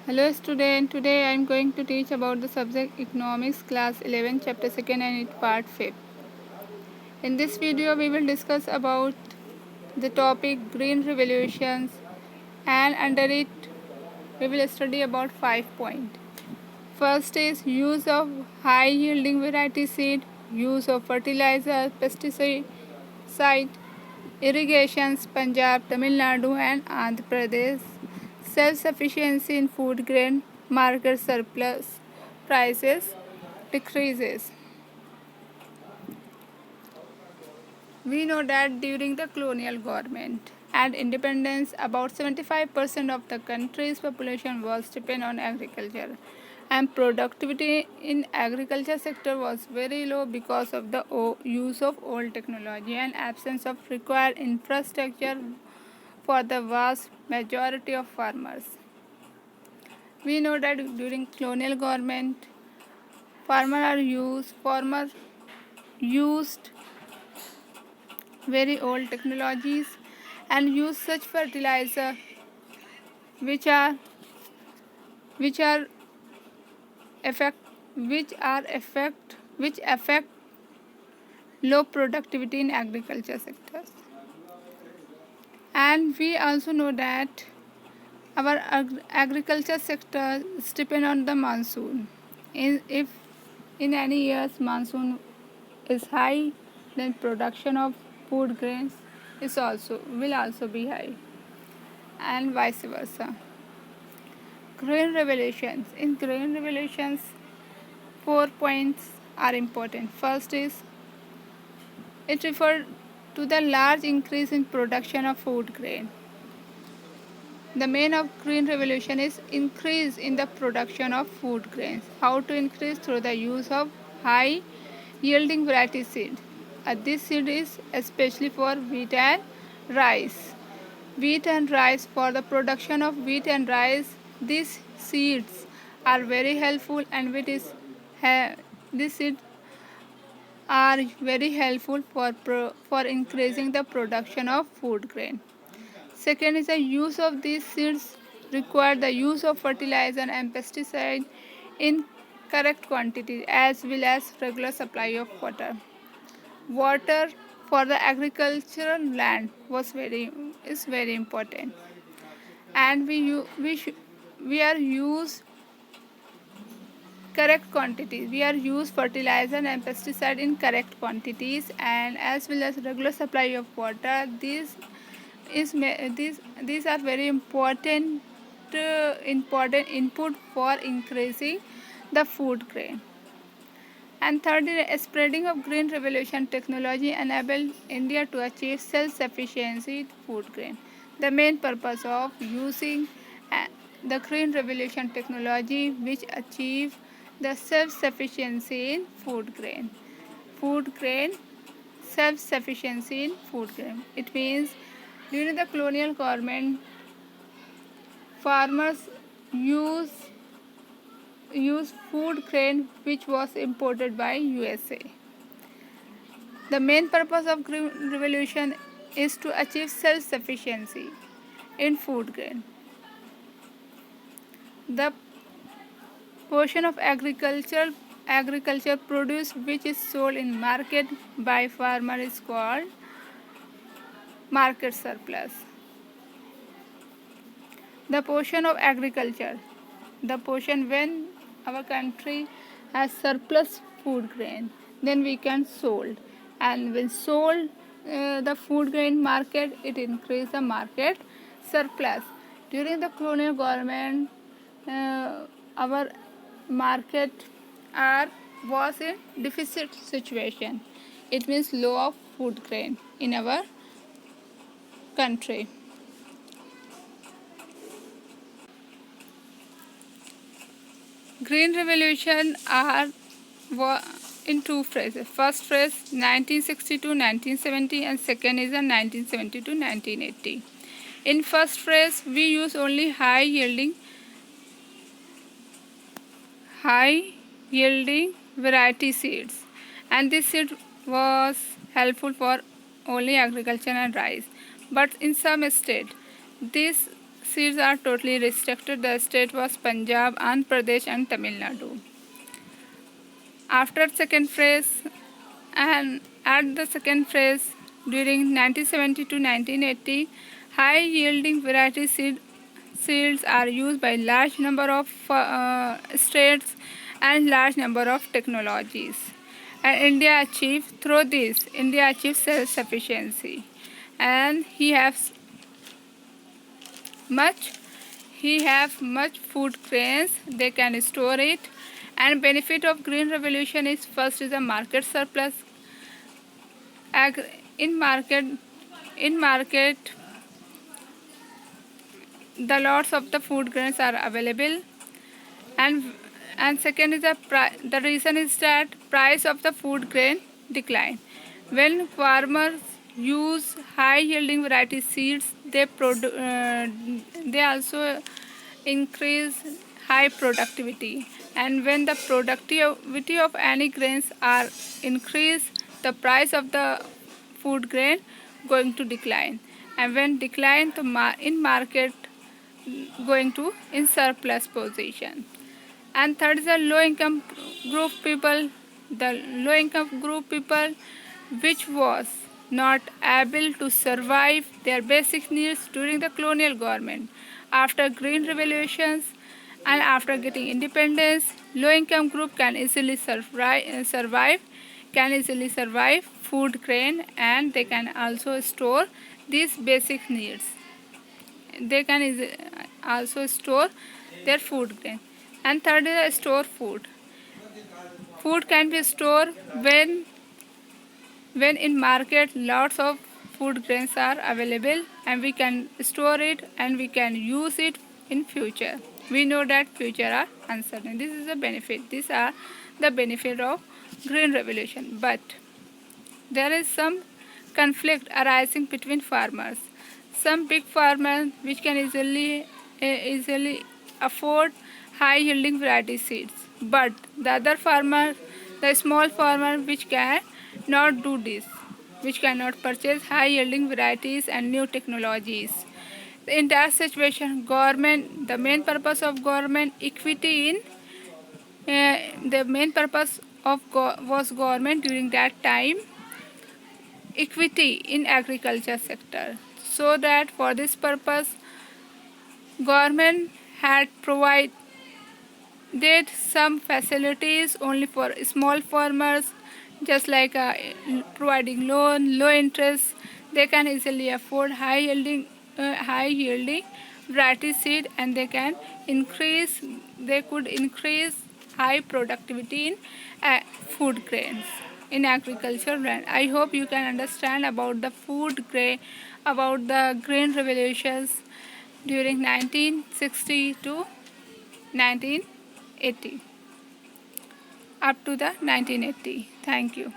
Hello student, today I am going to teach about the subject Economics Class 11 Chapter 2 and its part 5. In this video we will discuss about the topic Green Revolutions, and under it we will study about 5 points. First is use of high yielding variety seed, use of fertilizer, pesticide, irrigations, Punjab, Tamil Nadu and Andhra Pradesh, self-sufficiency in food grain, market surplus, prices decreases. We know that during the colonial government and independence, about 75% of the country's population was dependent on agriculture, and productivity in agriculture sector was very low because of the use of old technology and absence of required infrastructure for the vast majority of farmers. We know that during colonial government, farmers used very old technologies and use such fertilizer which are which are affect which affect low productivity in agriculture sectors. And we also know that our agriculture sector depend on the monsoon. If in any years monsoon is high, then production of food grains will also be high, and vice versa. Grain revolutions. In grain revolutions, 4 points are important. First is it referred to the large increase in production of food grain. The main of green revolution is increase in the production of food grains. How to increase? Through the use of high yielding variety seed. This seed is especially for wheat and rice. Wheat and rice, for the production of wheat and rice, these seeds are very helpful, and these seeds are very helpful for increasing the production of food grain. Second is the use of these seeds require the use of fertilizer and pesticide in correct quantity, as well as regular supply of water. Water for the agricultural land is very important, and we are use correct quantities. We are use fertilizer and pesticide in correct quantities, and as well as regular supply of water. These are very important input for increasing the food grain. And third is spreading of green revolution technology enabled India to achieve self-sufficiency in food grain. The main purpose of using the green revolution technology which achieve the self-sufficiency in food grain. Food grain self-sufficiency in food grain. It means during the colonial government, farmers use food grain which was imported by USA. The main purpose of green revolution is to achieve self-sufficiency in food grain. The portion of agriculture produce which is sold in market by farmer is called market surplus. The portion of agriculture, the portion when our country has surplus food grain, then we can sold, and when sold the food grain market, it increase the market surplus. During the colonial government, our market was in deficit situation. It means low of food grain in our country. Green Revolution are in two phases. First phase 1960 to 1970, and second is the 1970 to 1980. In first phase, we use only high yielding variety seeds, and this seed was helpful for only agriculture and rice. But in some state, these seeds are totally restricted. The state was Punjab, Andhra Pradesh and Tamil Nadu. After second phase and at the second phase during 1970 to 1980, high yielding variety seeds are used by large number of states and large number of technologies. And India achieved self-sufficiency. And much much food grains, they can store it. And benefit of green revolution is first is a market surplus. Ag- in market in market the lots of the food grains are available. And second is the reason is that price of the food grain decline. When farmers use high yielding variety seeds, they also increase high productivity. And when the productivity of any grains are increased, the price of the food grain going to decline. And when decline, in market going to in surplus position. And third is the low income group people. The low income group people which was not able to survive their basic needs during the colonial government. After green revolutions and after getting independence, low income group can easily survive food grain, and they can also store these basic needs. They can also store their food grain. And third is store food. Food can be stored when in market lots of food grains are available, and we can store it and we can use it in future. We know that future are uncertain. This is the benefit. These are the benefit of green revolution. But there is some conflict arising between farmers. Some big farmers which can easily afford high yielding variety seeds, but the other farmer, the small farmer which can not do this, which cannot purchase high yielding varieties and new technologies. The entire situation, government, the main purpose of government equity in the main purpose of was government during that time equity in agriculture sector, so that for this purpose government had provided some facilities only for small farmers, just like providing loan, low interest. They can easily afford high yielding variety seed, and they could increase high productivity in food grains in agriculture land. I hope you can understand about the food grain, about the grain revolutions during 1960 to 1980, up to the 1980. Thank you.